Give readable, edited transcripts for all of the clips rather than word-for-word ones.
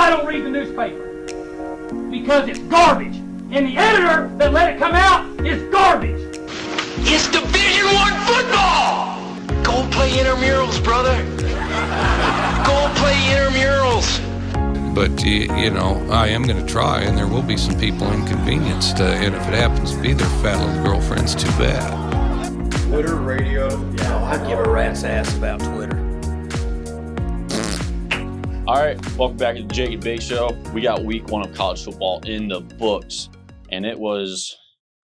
I don't read the newspaper. Because it's garbage. And the editor that let it come out is garbage. It's Division I football! Go play intramurals, brother. Go play intramurals. But, you know, I am going to try, and there will be some people inconvenienced. And if it happens to be their fat little girlfriends, too bad. Twitter, radio. Yeah, I'd give a rat's ass about Twitter. All right, welcome back to the Jake and Bake Show. We got week 1 of college football in the books, and it was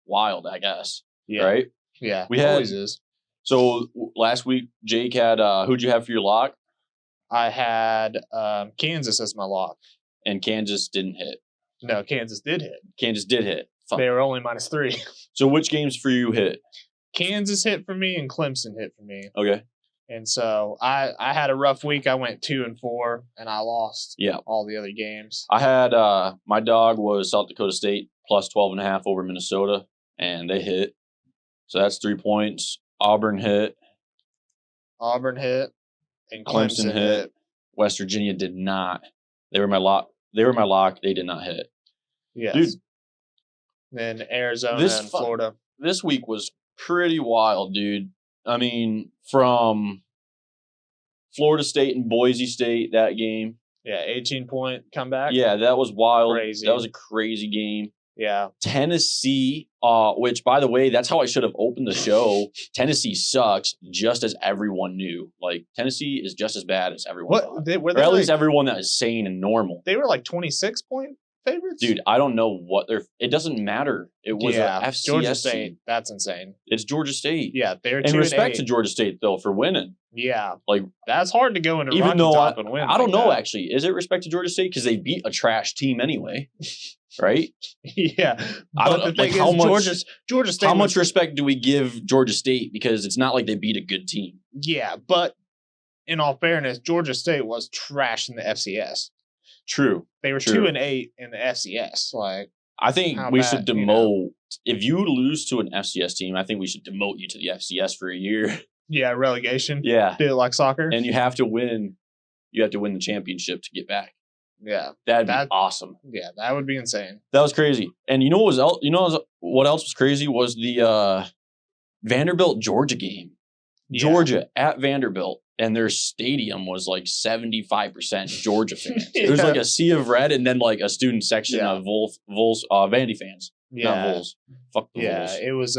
wild, I guess. Yeah. Right? Yeah, We had- always is. So last week, Jake had, who'd you have for your lock? I had Kansas as my lock. And Kansas didn't hit. No, Kansas did hit. Kansas did hit. Fuck. They were only -3. So which games for you hit? Kansas hit for me and Clemson hit for me. Okay. And so I had a rough week. I went 2-4 and I lost all the other games. I had, my dog was South Dakota State plus 12.5 over Minnesota, and they hit. So that's 3 points. Auburn hit. Auburn hit and Clemson hit. West Virginia did not. They were my lock. They did not hit. Yes. Dude. Then Arizona This and fu- Florida. This week was pretty wild, dude. I mean, from Florida State and Boise State, that game. Yeah, 18-point comeback. Yeah, that was wild. Crazy. That was a crazy game. Yeah. Tennessee, which, by the way, that's how I should have opened the show. Tennessee sucks, just as everyone knew. Like, Tennessee is just as bad as everyone thought. Were Or they at least like, everyone that is sane and normal. they were like 26-point favorites? Dude, I don't know what they're... It doesn't matter. It was a FCS Georgia State. team. That's insane. It's Georgia State. Yeah, they're 2-8. And respect to Georgia State, though, for winning. Yeah, Like, that's hard to go into even Rocky though Top and win. I don't like know, that. actually. Is it respect to Georgia State? Because they beat a trash team anyway. Right? Yeah, I don't but the like thing how is, much Georgia State. how was- much respect do we give Georgia State? Because it's not like they beat a good team. Yeah, but in all fairness, Georgia State was trash in the FCS. True. They were True. 2-8 in the FCS. Like, I think How we bad, should you demote. know? If you lose to an FCS team, I think we should demote you to the FCS for a year. yeah, relegation. Yeah. Do it like soccer. And you have to win. You have to win the championship to get back. Yeah, That'd be That- awesome. yeah, that would be insane. That was crazy. And you know what else was crazy was the Vanderbilt Georgia game. Yeah. Georgia at Vanderbilt, and their stadium was like 75% Georgia fans. It was Yeah. like a sea of red, and then like a student section Yeah. of Vandy fans. Not Yeah, Vols. Fuck the yeah, Vols. it was.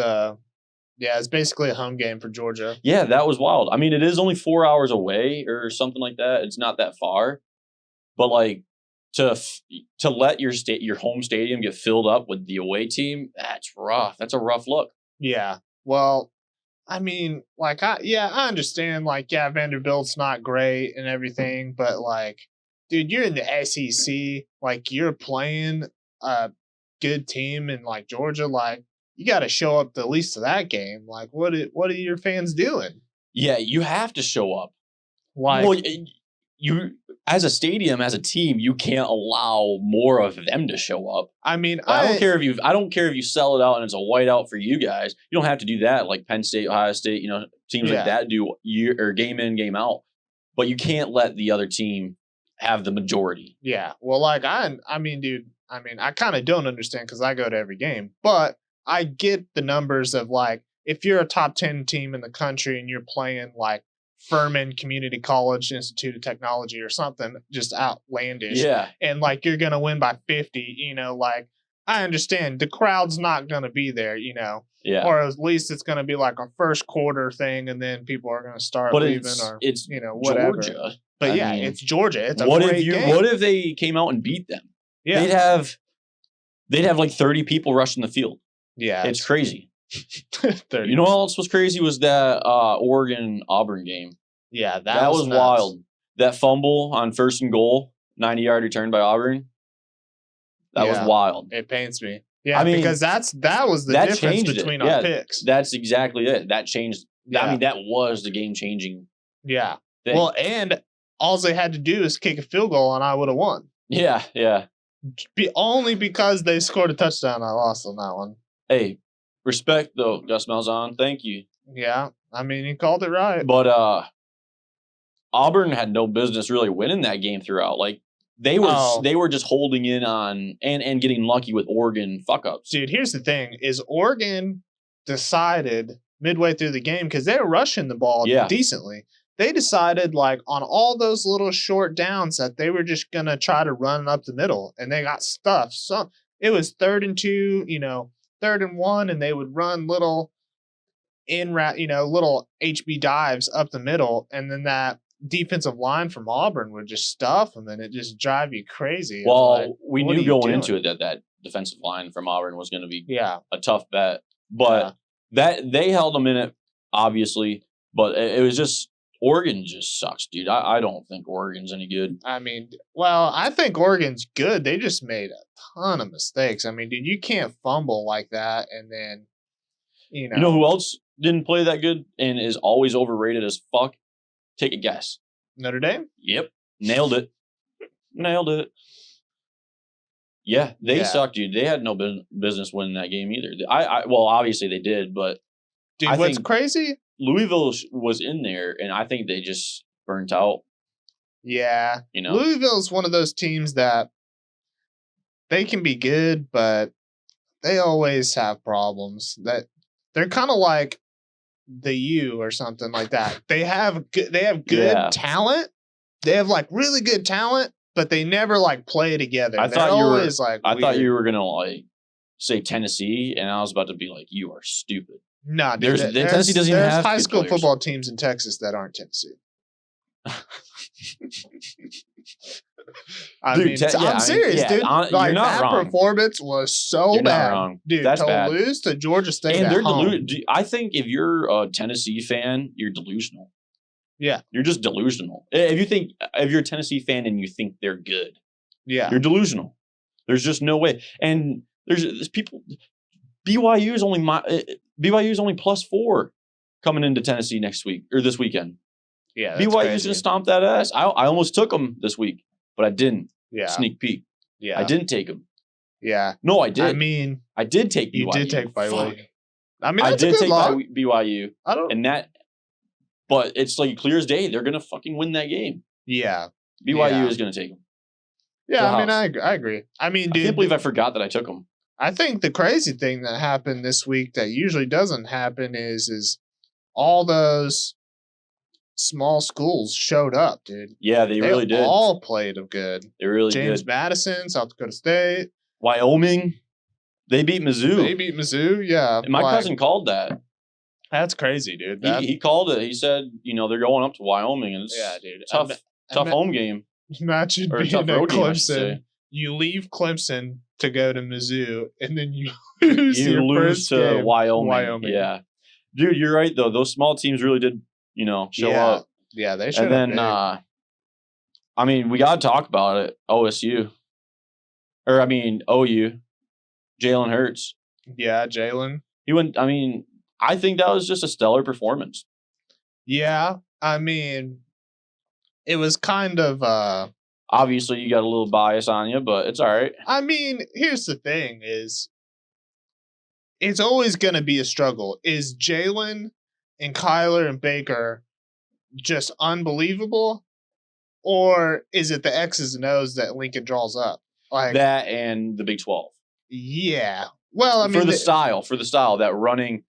Yeah, it's basically a home game for Georgia. Yeah, that was wild. I mean, it is only 4 hours away or something like that. It's not that far, but like to let your home stadium get filled up with the away team, that's rough. That's a rough look. Yeah. Well, I mean, like, I understand, like, yeah, Vanderbilt's not great and everything, but, like, dude, you're in the SEC. Like, you're playing a good team in, like, Georgia. Like, you got to show up at least to that game. Like, what are your fans doing? Yeah, you have to show up. Like, Well, you as a stadium, as a team, you can't allow more of them to show up. I mean, I don't care if you sell it out and it's a whiteout for you guys. You don't have to do that like Penn State, Ohio State, teams Yeah. like that do game in, game out. But you can't let the other team have the majority. Yeah. Well, like, I mean, dude, I kind of don't understand because I go to every game, but I get the numbers of, like, if you're a top 10 team in the country and you're playing, like, Furman Community College Institute of Technology or something just outlandish, Yeah. and, like, you're going to win by 50, like, I understand the crowd's not going to be there, Yeah. or at least it's going to be like a first quarter thing and then people are going to start But leaving it's whatever. Georgia. But I yeah, mean, it's Georgia. It's a What great if game. what if they came out and beat them? yeah. They'd have like 30 people rushing the field. Yeah. It's crazy. 30. You know what else was crazy was that Oregon Auburn game. Yeah, That was nuts. wild. That fumble on 1st and goal, 90-yard return by Auburn. That was Yeah. wild. It pains me. Yeah, I mean, because that was the that difference changed it. between Yeah. our picks. That's exactly it. That changed. Yeah. I mean, that was the game-changing Yeah. thing. Well, and all they had to do is kick a field goal and I would have won. yeah. Only because they scored a touchdown, I lost on that one. Hey, respect though, Gus Malzahn. Thank you. Yeah, I mean, he called it right. But Auburn had no business really winning that game throughout. Like They were just holding in on and getting lucky with Oregon fuck ups. Dude, here's the thing: is Oregon decided midway through the game because they were rushing the ball decently. They decided like on all those little short downs that they were just gonna try to run up the middle, and they got stuffed. So it was 3rd and 2, 3rd and 1, and they would run little little HB dives up the middle, and then that defensive line from Auburn would just stuff them, and it just drive you crazy. Well, like, we knew going into it that defensive line from Auburn was going to be a tough bet, but that they held them in it, obviously, but it was just Oregon just sucks, dude. I don't think Oregon's any good. I mean, well, I think Oregon's good. They just made a ton of mistakes. I mean, dude, you can't fumble like that, and then You know who else didn't play that good and is always overrated as fuck? Take a guess. Notre Dame? Yep. Nailed it. Nailed it. Yeah, they sucked, dude. They had no business winning that game either. Well, obviously they did, but dude, what's crazy? Louisville was in there, and I think they just burnt out. Yeah. Louisville is one of those teams that they can be good, but they always have problems. That they're kind of like the U or something like that. They have good talent. They have like really good talent, but they never like play together. I thought you were gonna like say Tennessee, and I was about to be like, you are stupid. No, dude, Tennessee doesn't even have high school players. football teams in Texas that aren't Tennessee. I'm serious, dude. Like, that wrong. Performance was so you're bad. Not wrong. Dude, that's to bad. lose to Georgia State and they're deluded. I think if you're a Tennessee fan, you're delusional. Yeah. You're just delusional. If you're a Tennessee fan and you think they're good, yeah, you're delusional. There's just no way. And there's people. BYU is only +4 coming into Tennessee next week or this weekend. Yeah, BYU's gonna stomp that ass. I almost took them this week, but I didn't. Yeah, sneak peek. Yeah, I didn't take them. Yeah, no, I did. I mean, I did take BYU. You did take BYU. I mean, I did take lock. BYU. But it's like clear as day. They're gonna fucking win that game. Yeah, BYU is gonna take them. Yeah, I mean, I agree. I mean, dude, I can't believe I forgot that I took them. I think the crazy thing that happened this week that usually doesn't happen is all those small schools showed up, dude. Yeah, they really did. All played good. They really did. James Madison, South Dakota State, Wyoming. They beat Mizzou. Yeah. And my cousin called that. That's crazy, dude. He called it. He said, they're going up to Wyoming, and it's tough home game. Imagine being at Clemson. You leave Clemson to go to Mizzou, and then you lose to Wyoming. Yeah, dude, you're right though. Those small teams really did, show up. Yeah, they showed up. And then, we got to talk about it. OU, Jalen Hurts. Yeah, Jalen. He went. I think that was just a stellar performance. Yeah, it was kind of. Obviously, you got a little bias on you, but it's all right. Here's the thing is it's always going to be a struggle. Is Jalen and Kyler and Baker just unbelievable? Or is it the X's and O's that Lincoln draws up? Like that and the Big 12. Yeah. Well, for the style, that running,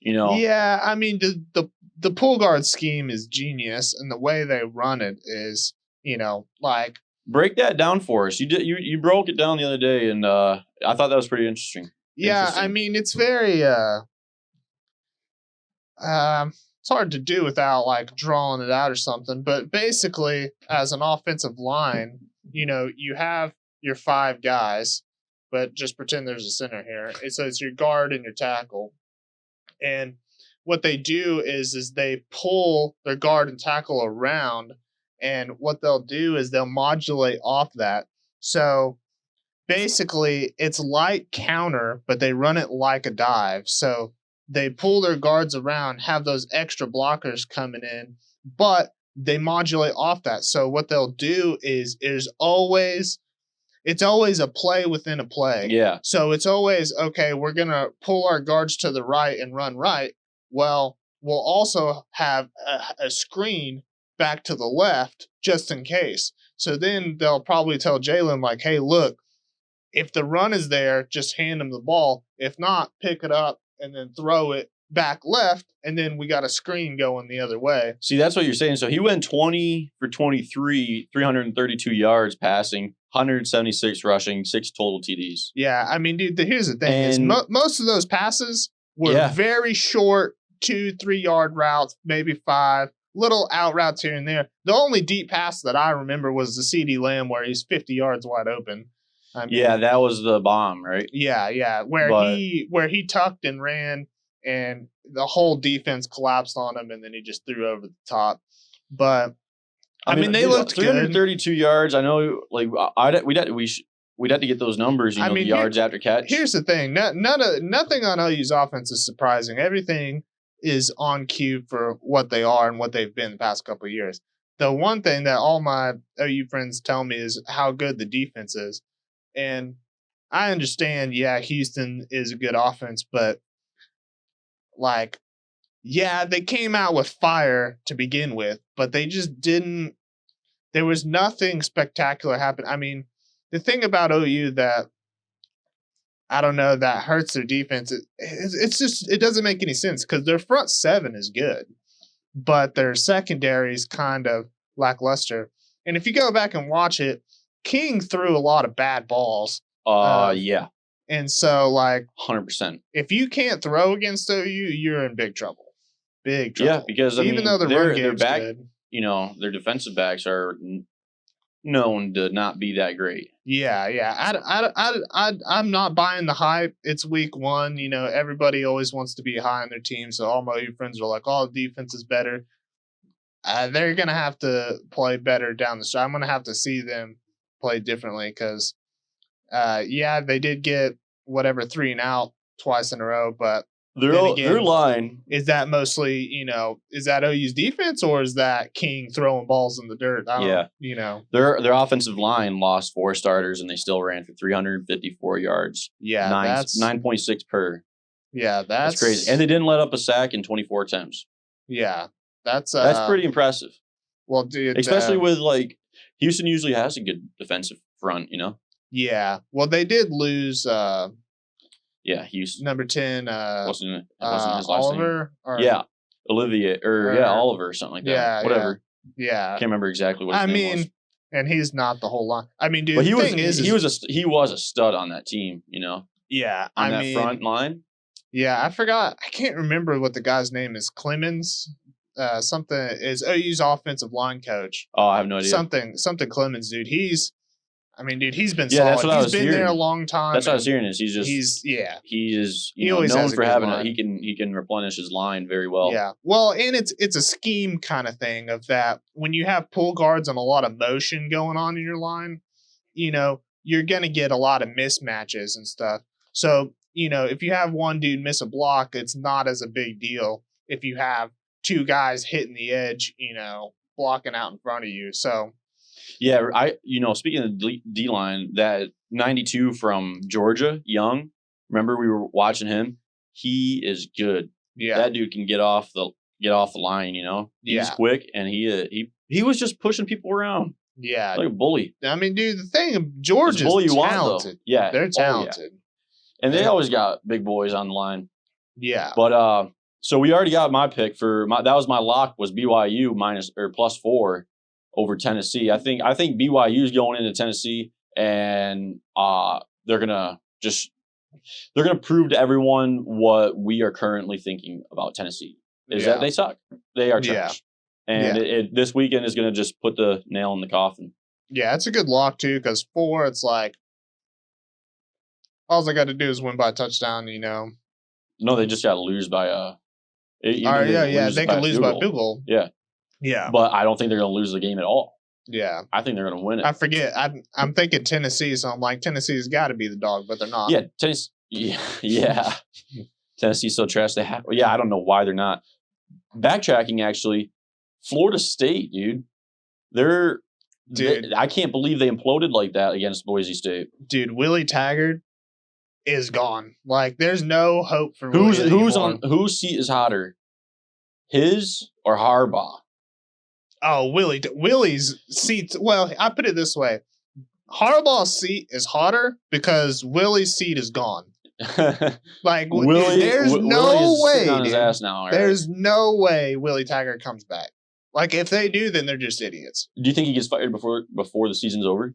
Yeah, the pull guard scheme is genius, and the way they run it is break that down for us. You broke it down the other day, and I thought that was pretty interesting. Yeah, it's very it's hard to do without like drawing it out or something. But basically, as an offensive line, you have your 5 guys, but just pretend there's a center here. So it's your guard and your tackle, and what they do is they pull their guard and tackle around. And what they'll do is they'll modulate off that. So basically, it's like counter, but they run it like a dive. So they pull their guards around, have those extra blockers coming in, but they modulate off that. So what they'll do is it's always a play within a play. Yeah. So it's always, okay, we're going to pull our guards to the right and run right. Well, we'll also have a screen back to the left just in case. So then they'll probably tell Jalen, like, hey, look, if the run is there, just hand him the ball. If not, pick it up and then throw it back left, and then we got a screen going the other way. See, that's what you're saying. So he went 20 for 23, 332 yards passing, 176 rushing, 6 total TDs. Yeah, I mean, dude, here's the thing: is And- most of those passes were Yeah. very short, 2-3 yard routes, maybe 5, little out routes here and there. The only deep pass that I remember was the CD Lamb, where he's 50 yards wide open. I mean, Yeah, that was the bomb, right? yeah, where But- he tucked and ran, and the whole defense collapsed on him, and then he just threw over the top. But I mean, they dude, looked good. 332 yards. I know, like we'd have to get those numbers. You I know, mean, the yards after catch. Here's the thing: nothing on OU's offense is surprising. Everything is on cue for what they are and what they've been the past couple of years. The one thing that all my OU friends tell me is how good the defense is, and I understand. Yeah, Houston is a good offense, but like, yeah, they came out with fire to begin with, but they just didn't. There was nothing spectacular happen. I mean, the thing about OU that I don't know that hurts their defense. It's just, it doesn't make any sense because their front seven is good, but their secondary is kind of lackluster. And if you go back and watch it, King threw a lot of bad balls. Yeah, And so, like, 100%. if you can't throw against OU, you're in big trouble. Big trouble. Yeah, because I even mean, though the their run game's back, good. you know, their defensive backs are known to not be that great. Yeah. I'm not buying the hype. It's week 1. You know, everybody always wants to be high on their team. So all my friends are like, "Oh, the defense is better." They're gonna have to play better down the stretch. I'm gonna have to see them play differently because, yeah, they did get whatever 3 and out twice in a row. But Their Then again- their line, is that mostly, you know, is that OU's defense or is that King throwing balls in the dirt? I don't, Yeah. you know, their offensive line lost 4 starters and they still ran for 354 yards. yeah, 9.6 per. yeah, That's crazy. And they didn't let up a sack in 24 attempts. yeah, that's That's pretty impressive. well, dude. Especially with like Houston usually has a good defensive front, you know? yeah. Well, they did lose Yeah, Houston number 10 wasn't his last name. Oliver. Or, Yeah. Olivier or Or- Oliver or something like that. Yeah, Whatever. yeah. Can't remember exactly what his I name was. mean, and he's not the whole line. I mean, dude. But he the was thing is, he was a stud on that team, you know, yeah. on I that mean, front line. yeah. I forgot. I can't remember what the guy's name is. Clemens. Something is OU's offensive line coach. Oh, I have no idea. Something Clemens, dude. I mean, dude, he's been Yeah, solid. that's what I He's was been there a hearing. long time. That's what I was and hearing is he is He you know, always known has a for good having line. he can replenish his line very well. Yeah. Well, and it's a scheme kind of thing of that when you have pull guards and a lot of motion going on in your line, you know, you're going to get a lot of mismatches and stuff. So, you know, if you have one dude miss a block, it's not as a big deal if you have 2 guys hitting the edge, you know, blocking out in front of you. So, Yeah, speaking of D line, that 92 from Georgia, Young, remember we were watching him? He is good. yeah. That dude can get off the line, you know. He's Yeah. quick and he was just pushing people around yeah. like a bully. I mean, dude, the thing, Georgia's Bully you want, talented. though. Yeah. They're Oh, yeah. talented. And they Yeah. always got big boys on the line. Yeah. But so we already got my pick that was my lock was BYU +4 over Tennessee. I think BYU is going into Tennessee and they're gonna prove to everyone what we are currently thinking about Tennessee is Yeah. that they suck. They are Yeah. trash. And this weekend is gonna just put the nail in the coffin. Yeah, it's a good lock too, because 4, it's like all I got to do is win by a touchdown, you know. No, they just got to lose by They can lose by a field goal. Yeah. Yeah. But I don't think they're going to lose the game at all. Yeah. I think they're going to win it. I forget. I'm thinking Tennessee, so I'm like, Tennessee's got to be the dog, but they're not. Yeah, Tennessee. Yeah. Tennessee's so trash. I don't know why they're not. Backtracking, actually, Florida State, dude. I can't believe they imploded like that against Boise State. Dude, Willie Taggart is gone. Like, there's no hope for Whose Willie anymore. seat is hotter, his or Harbaugh? Oh, Willie's seat. Well, I put it this way: Harbaugh's seat is hotter because Willie's seat is gone. Like, there's no Willie's way. sitting on his Dude. ass now. Eric. There's no way Willie Taggart comes back. Like, if they do, then they're just idiots. Do you think he gets fired before the season's over?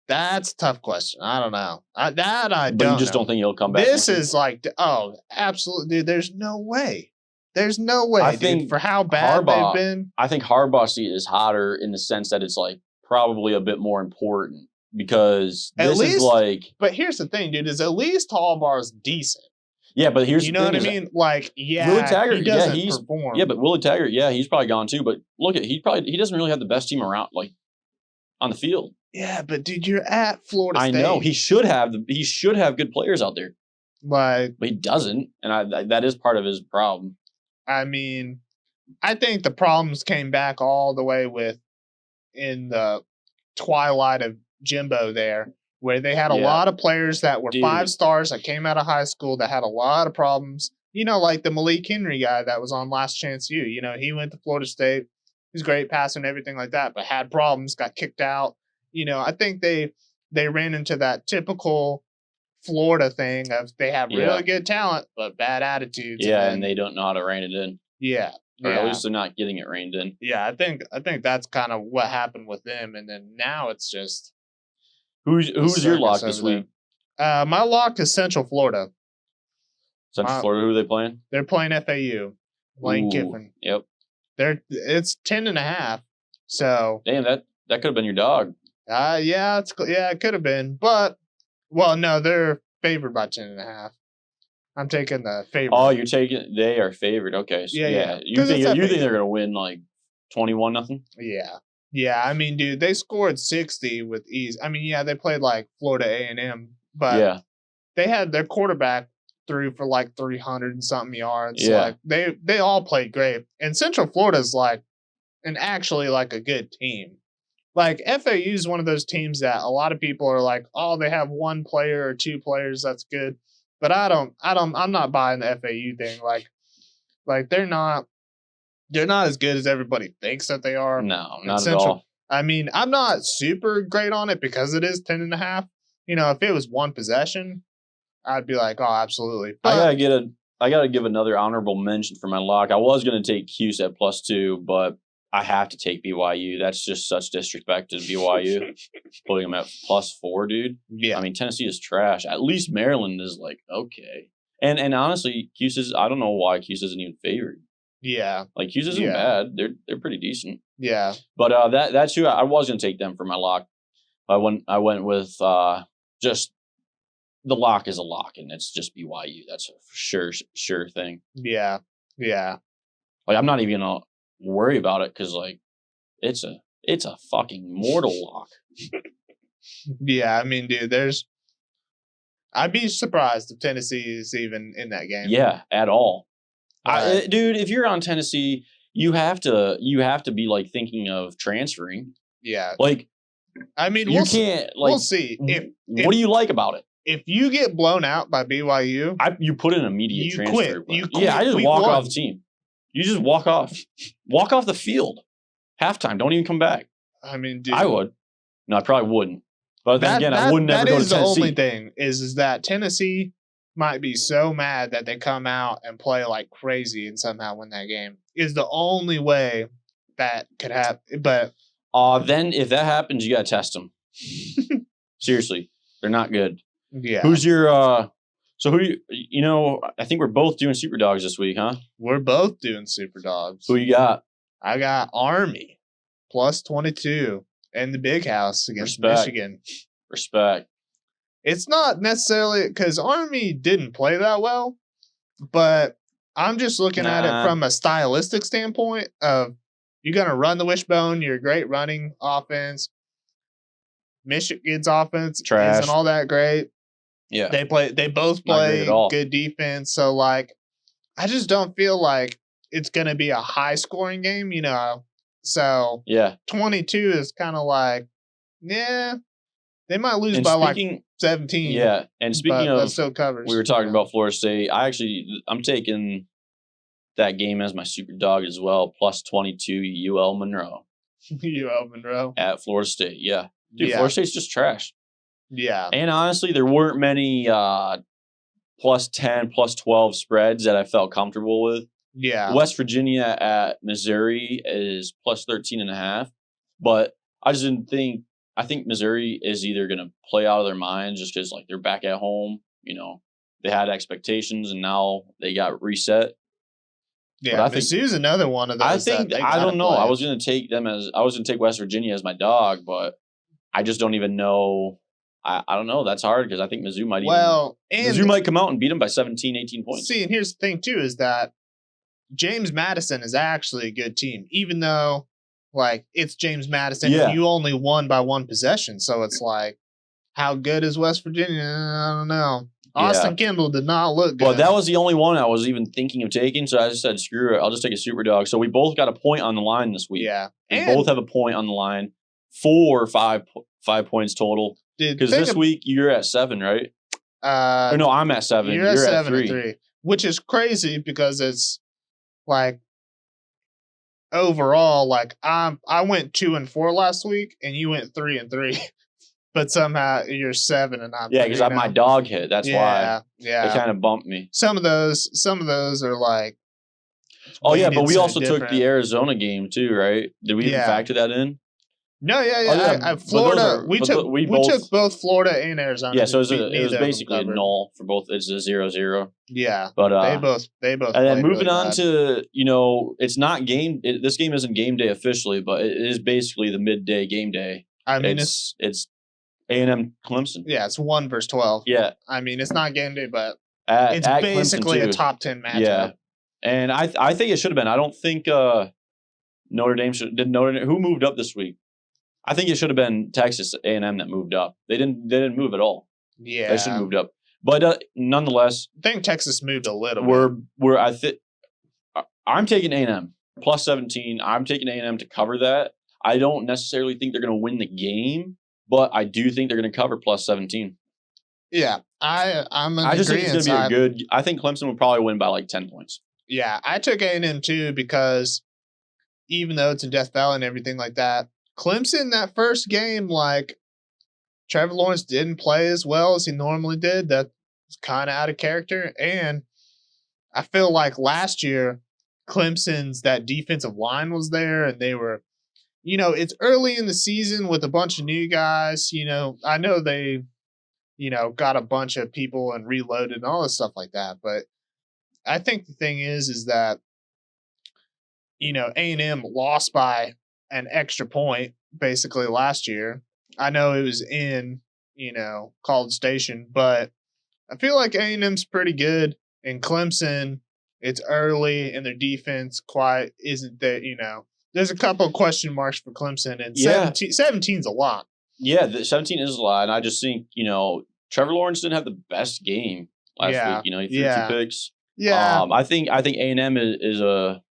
That's a tough question. I don't know. I But don't. you just know. don't think he'll come back. This next is like, oh, absolutely, dude. There's no way. There's no way, I dude. think For how bad Harbaugh- they've been. I think Harbaugh's seat is hotter in the sense that it's like probably a bit more important because At this is least- like But here's the thing, dude. Is at least Hallbar's decent. yeah, but here's You the know thing what I is- mean? Like, yeah, Willie Taggart, he yeah, doesn't he's- perform. Yeah, but Willie Taggart, yeah, he's probably gone too. But look at he doesn't really have the best team around like on the field. yeah, but dude, you're at Florida I State. know he should have good players out there, Like, but he doesn't, and that is part of his problem. I mean, I think the problems came back all the way with in the twilight of Jimbo there, where they had a Yeah. lot of players that were Dude. 5 stars that came out of high school that had a lot of problems. You know, like the Malik Henry guy that was on Last Chance U. You know, he went to Florida State. He's great passing and everything like that, but had problems, got kicked out. You know, I think they ran into that typical Florida thing of they have Yeah. really good talent but bad attitudes. Yeah, then- and they don't know how to rein it in, yeah. or yeah. at least they're not getting it reined in. Yeah, I think that's kind of what happened with them, and then now it's just Who's your lock circus this over week? there. My lock is Central Florida. Central Florida. Who are they playing? They're playing FAU, Lane Ooh, Kiffin. Yep. It's 10.5. So Damn, that could have been your dog. it could have been, but well, no, they're favored by 10.5. I'm taking the favorite. Oh, you're taking. They are favored. Okay. So, Yeah. You 'Cause think it's FAU. they're gonna win like 21-0? Yeah. I mean, dude, they scored 60 with ease. I mean, yeah, they played like Florida A&M, but Yeah. they had their quarterback threw for like 300 and something yards. Yeah. Like they all played great. And Central Florida's like actually like a good team. Like FAU is one of those teams that a lot of people are like, oh, they have one player or 2 players that's good. But I'm not buying the FAU thing. Like they're not as good as everybody thinks that they are. No, not at Central- all. I mean, I'm not super great on it because it is 10.5. You know, if it was one possession, I'd be like, oh, absolutely. But I gotta give another honorable mention for my lock. I was gonna take Cuse at +2, but I have to take BYU. That's just such disrespect to BYU. Putting them at +4, dude. yeah, I mean, Tennessee is trash. At least Maryland is like okay. And honestly, Cuse is. I don't know why Cuse isn't even favored. yeah, Like Cuse isn't Yeah. bad. They're pretty decent. yeah. But that's who I was gonna take them for my lock. I went with just the lock is a lock, and it's just BYU. That's a sure thing. Yeah, yeah, Like I'm not even gonna worry about it because like it's a fucking mortal lock. yeah. I mean, dude, I'd be surprised if Tennessee is even in that game. Yeah, at all. Right. Dude, if you're on Tennessee, you have to be like thinking of transferring. Yeah. Like I mean, you can't like. we'll see. What do you like about it? If you get blown out by BYU, You put in an immediate You transfer. quit. You but- quit Yeah, I just week walk one. off the team. You just walk off. Walk off the field. Halftime. Don't even come back. I mean, dude, I would. No, I probably wouldn't. But then again, I would never that go to is the Tennessee. only thing is that Tennessee might be so mad that they come out and play like crazy and somehow win that game. Is the only way that could happen. But Then if that happens, you gotta test them. Seriously, they're not good. yeah, Who's your? So who you know? I think we're both doing super dogs this week, huh? we're both doing super dogs. Who you got? I got Army plus 22 and the Big House against Respect. Michigan. Respect. It's not necessarily because Army didn't play that well, but I'm just looking at Nah. it from a stylistic standpoint of you're going to run the wishbone, you're a great running offense. Michigan's offense Trash. isn't all that great. Yeah. They both Not great play at all. good defense. So like I just don't feel like it's going to be a high scoring game, you know. So Yeah. 22 is kind of like, yeah, they might lose And by like speaking, 17. yeah. And speaking but that of, still covers. we were talking about Florida State. I'm taking that game as my super dog as well. Plus 22 UL Monroe UL Monroe. at Florida State. Yeah. Dude, Yeah. Florida State's just trash. Yeah. And honestly, there weren't many plus 10, plus 12 spreads that I felt comfortable with. Yeah. West Virginia at Missouri is plus 13.5. But I just didn't think, I think Missouri is either going to play out of their minds just because like they're back at home. You know, they had expectations and now they got reset. Yeah. I think- Mizzou's another one of those. I think, that they I gotta don't know. play. I was going to take West Virginia as my dog, but I just don't even know. I don't know. That's hard because I think Mizzou might Mizzou might come out and beat them by 17, 18 points. See, and here's the thing too, is that James Madison is actually a good team, even though like it's James Madison Yeah. and you only won by one possession. So it's like, how good is West Virginia? I don't know. Austin Kimball did not look good. But that was the only one I was even thinking of taking, so I just said, screw it. I'll just take a super dog. So we both got a point on the line this week. yeah. We And both have a point on the line. 4 or 5 points total. Because this week you're at 7, right? Or no, I'm at 7. You're at 7 and 3, which is crazy because it's like overall, like I went 2 and 4 last week, and you went 3 and 3, but somehow you're 7 and I'm Yeah, because my dog hit. That's why Yeah, it kind of bumped me. some of those are like. Oh yeah, but we weighted also took different. the Arizona game too, right? Did we even Yeah. factor that in? No, yeah. Oh, yeah, I, but Florida. those are- we but took we we both- took both Florida and Arizona. Yeah, so it Neither was of them basically a covered. null for both. It's a 0-0. Yeah, But they both. and then played moving really on bad. to, it's not this game isn't game day officially, but it is basically the midday game day. I mean, it's It's A&M Clemson. it's 1 versus 12. Yeah. I mean, it's not game day, but It's it's basically a top 10 matchup. Yeah. And I think it should have been. I don't think Notre Dame who moved up this week? I think it should have been Texas A&M that moved up. They didn't move at all. Yeah, They should have moved up. But nonetheless, I think Texas moved a little bit. I'm taking A&M plus 17. I'm taking A&M to cover that. I don't necessarily think they're going to win the game, but I do think they're going to cover plus 17. Yeah, I'm. I just think it's going to be a good. I think Clemson would probably win by like 10 points. Yeah, I took A&M too because even though it's in Death Valley and everything like that, Clemson that first game, like Trevor Lawrence didn't play as well as he normally did. That's kind of out of character, and I feel like last year Clemson's that defensive line was there, and they were, it's early in the season with a bunch of new guys. I know they, got a bunch of people and reloaded and all this stuff like that, but I think the thing is that, A&M lost by an extra point basically last year. I know it was in, College Station, but I feel like A&M's pretty good. And Clemson, it's early and their defense quite isn't that, there's a couple of question marks for Clemson, and 17's a lot. Yeah, the 17 is a lot. And I just think, Trevor Lawrence didn't have the best game last week. He threw 2 picks. Yeah. I think A&M is a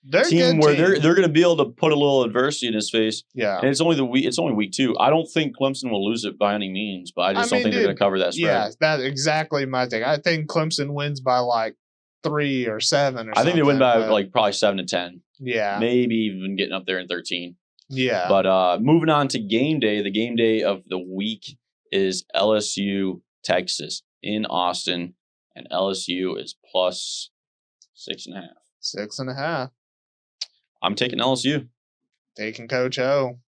They're a team good where team. they're going to be able to put a little adversity in his face. Yeah. And it's only week 2. I don't think Clemson will lose it by any means, but I just don't think they're going to cover that spread. Yeah, that's exactly my thing. I think Clemson wins by like 3 or 7 or something. I think they win by like probably 7 to 10. Yeah. Maybe even getting up there in 13. Yeah. But moving on to game day, the game day of the week is LSU Texas in Austin, and LSU is plus 6.5. 6.5. I'm taking LSU. Taking Coach O.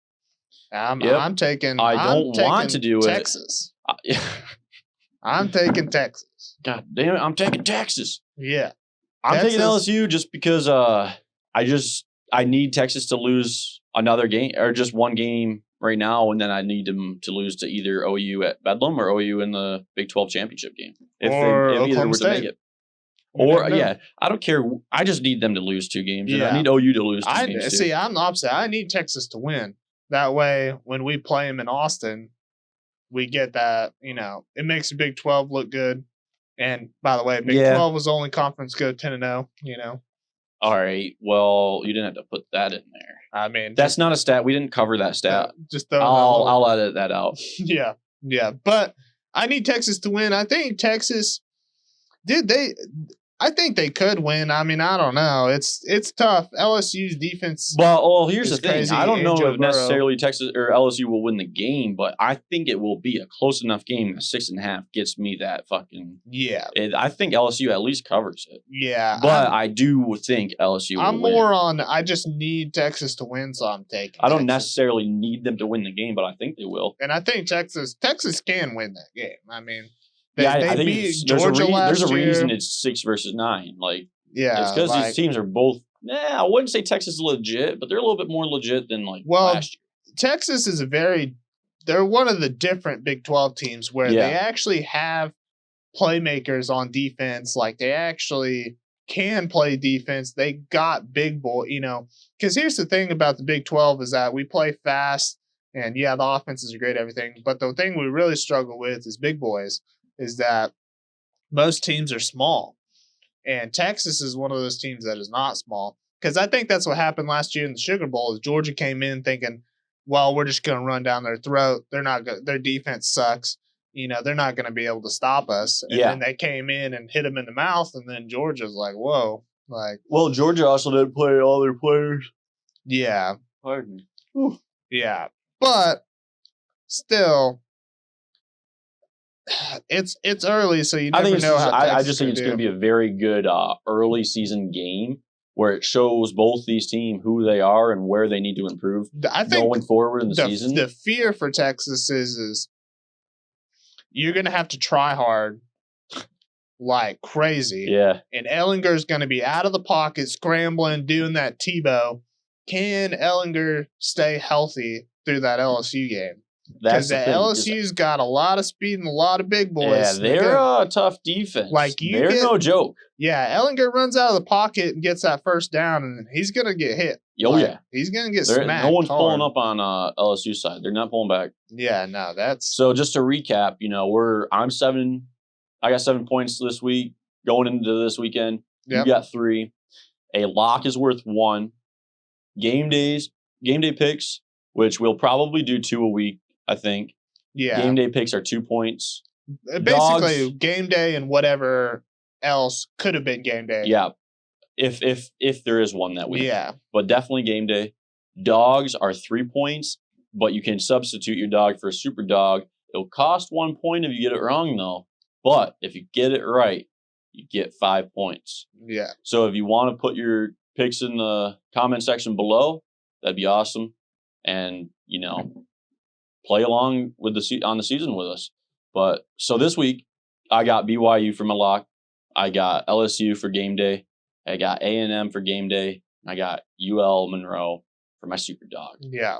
I'm taking. I don't want to do Texas. it. I'm taking Texas. God damn it! I'm taking Texas. Yeah. I'm taking Texas. LSU just because I need Texas to lose another game or just one game right now, and then I need them to lose to either OU at Bedlam or OU in the Big 12 championship game. If either Oklahoma were to make State. it. You Or never know. I don't care. I just need them to lose 2 games, and I Yeah. need OU to lose 2 games too. See. I'm the opposite. I need Texas to win. That way, when we play them in Austin, we get that. It makes the Big 12 look good. And by the way, Big 12 was the only conference go 10-0. All right. Well, you didn't have to put that in there. I mean, That's not a stat. We didn't cover that stat. just throw I'll edit that out. Yeah. But I need Texas to win. I think Texas, dude, I think they could win. I mean, I don't know. It's tough. LSU's defense. Well, here's the It's thing. crazy. I don't And know Joe if Burrow. necessarily Texas or LSU will win the game, but I think it will be a close enough game. 6.5 gets me that fucking. Yeah, I think LSU at least covers it, yeah. but I do think LSU will I'm win. more on. I just need Texas to win, so I'm taking. I don't Texas. necessarily need them to win the game, but I think they will. And I think Texas can win that game. I mean, I think beat there's Georgia there's a last year. reason it's 6 versus 9. Like, Yeah, it's because like, these teams are both. I wouldn't say Texas is legit, but they're a little bit more legit than like Well, last year. Texas is they're one of the different Big 12 teams where Yeah. they actually have playmakers on defense. Like they actually can play defense. They got big boy, because here's the thing about the Big 12 is that we play fast and yeah, the offenses are great, everything. But the thing we really struggle with is big boys is that most teams are small. And Texas is one of those teams that is not small. Because I think that's what happened last year in the Sugar Bowl is Georgia came in thinking, well, we're just going to run down their throat. They're not good. Their defense sucks. They're not going to be able to stop us. And then they came in and hit them in the mouth. And then Georgia's like, whoa. Like, Well, Georgia also didn't play all their players. yeah. Pardon me. Yeah. But still, it's early, so you I never think know how I just think it's going to be a very good early season game where it shows both these teams who they are and where they need to improve I think going forward in the season. The fear for Texas is you're going to have to try hard like crazy. Yeah. And Ellinger's going to be out of the pocket, scrambling, doing that Tebow. Can Ellinger stay healthy through that LSU game? That's Because the the thing, 'cause- LSU's got a lot of speed and a lot of big boys. Yeah, they're a tough defense. Like, they're no joke. Yeah, Ellinger runs out of the pocket and gets that first down, and he's going to get hit. Oh, Like, yeah. He's going to get No smacked. one's hard. pulling up on LSU side. They're not pulling back. Yeah, no, that's. So just to recap, I got 7 points this week going into this weekend. Yep. You got 3. A lock is worth 1. Game day picks, which we'll probably do 2 a week, I think. Yeah. Game day picks are 2 points. Basically, Dogs- game day and whatever else could have been game day. Yeah. If there is one that week. Yeah. But definitely game day. Dogs are 3 points, but you can substitute your dog for a super dog. It'll cost 1 point if you get it wrong, though. But if you get it right, you get 5 points. Yeah. So if you want to put your picks in the comment section below, that'd be awesome. And, play along with on the season with us. But so this week, I got BYU for my lock. I got LSU for game day. I got A&M for game day. I got UL Monroe for my super dog. Yeah.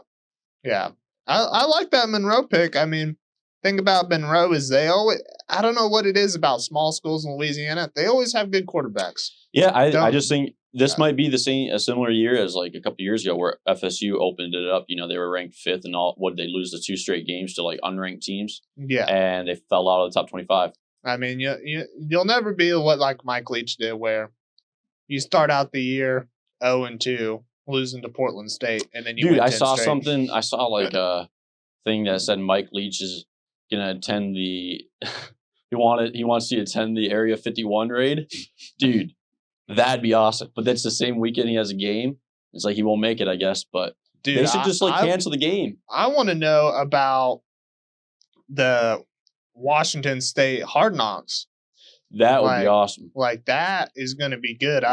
Yeah. I like that Monroe pick. I mean, thing about Monroe is I don't know what it is about small schools in Louisiana. They always have good quarterbacks. Yeah, I Don't- just think this might be a similar year as like a couple years ago where FSU opened it up. They were ranked 5th and all. What did they lose the 2 straight games to like unranked teams? Yeah. And they fell out of the top 25. I mean, you'll never be what like Mike Leach did, where you start out the year 0-2, losing to Portland State, and then you Dude, win I 10 saw straight. something. I saw like a thing that said Mike Leach is gonna attend the. He wants to attend the Area 51 raid. Dude, that'd be awesome. But that's the same weekend he has a game. It's like he won't make it, I guess. But Dude, they should just I cancel the game. want to know about the Washington State Hard Knocks. That would be like- awesome. Like that is going to be good.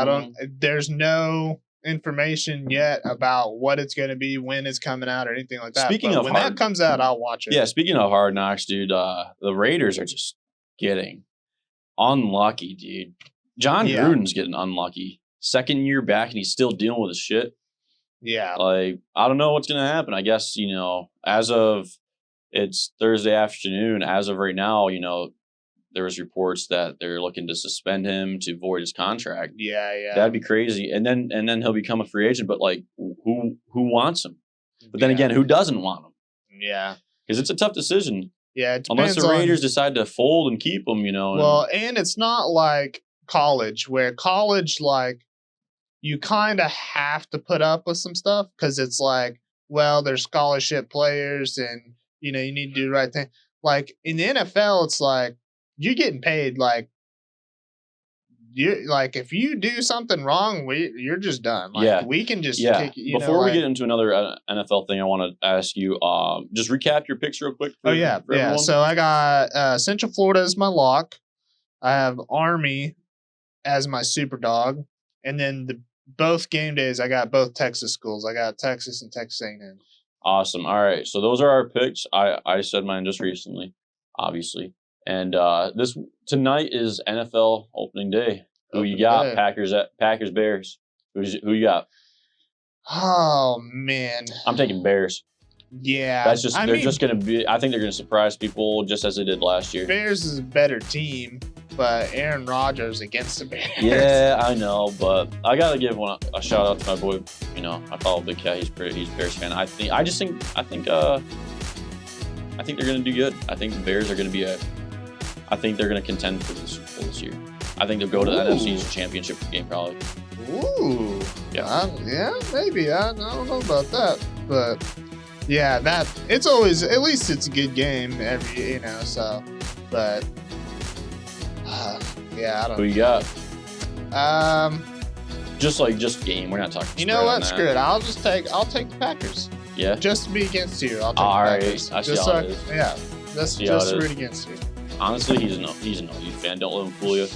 There's no information yet about what it's going to be, when it's coming out, or anything like that. Speaking But of when hard- that comes out, I'll watch it. Yeah, speaking of Hard Knocks, dude, the Raiders are just getting unlucky, dude. John Yeah. Gruden's getting unlucky. 2nd year back, and he's still dealing with his shit. Yeah. Like, I don't know what's going to happen. I guess, as of it's Thursday afternoon, as of right now, there's reports that they're looking to suspend him to void his contract. Yeah. Yeah. That'd be crazy. And then he'll become a free agent, but like who wants him? But then Yeah. again, who doesn't want him? Yeah. Because it's a tough decision. Yeah. It Unless depends the on- Raiders decide to fold and keep him, and- Well, and it's not like college, where college, like, you kind of have to put up with some stuff because it's like, well, there's scholarship players and, you need to do the right thing. Like, in the NFL, it's like, you're getting paid, like, you like if you do something wrong, you're just done. Like, Yeah. we can just Yeah. kick, you Before know, we like, get into another NFL thing, I want to ask you, just recap your picks real quick. Oh yeah, for yeah. everyone. So I got Central Florida as my lock. I have Army as my super dog, and then both game days I got both Texas schools. I got Texas and Texas A&M. Awesome. All right. So those are our picks. I said mine just recently, obviously. And tonight is NFL opening day. Who you Opening got? day. Packers Bears. Who you got? Oh man, I'm taking Bears. yeah. That's just I they're mean, just gonna be. I think they're gonna surprise people just as they did last year. Bears is a better team, but Aaron Rodgers against the Bears. Yeah, I know, but I gotta give a shout out to my boy. You know, I follow Big Cat. He's a Bears fan. I think they're gonna do good. I think the Bears are gonna be I think they're gonna contend for the Super Bowl this year. I think they'll go to the Ooh. NFC's championship game probably. Ooh. Yeah. Yeah, maybe. I don't know about that, but yeah, it's always, at least it's a good game every, so, but yeah, I Who don't you got? Just game. We're not talking. you know spread what? on that. Screw it. I'll take the Packers. Yeah. Just to be against you. I'll take All the right, Packers. I see Just how it is. Yeah. That's See how just it to is. root against you. Honestly, he's an OU fan. Don't let him fool you.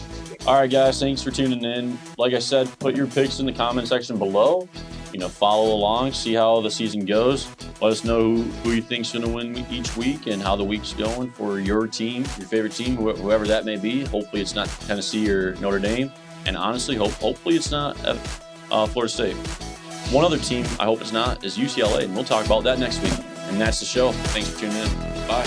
All right, guys. Thanks for tuning in. Like I said, put your picks in the comment section below. Follow along, see how the season goes. Let us know who you think's going to win each week and how the week's going for your team, your favorite team, whoever that may be. Hopefully, it's not Tennessee or Notre Dame, and honestly, hopefully it's not Florida State. One other team I hope it's not is UCLA, and we'll talk about that next week. And that's the show. Thanks for tuning in. Bye.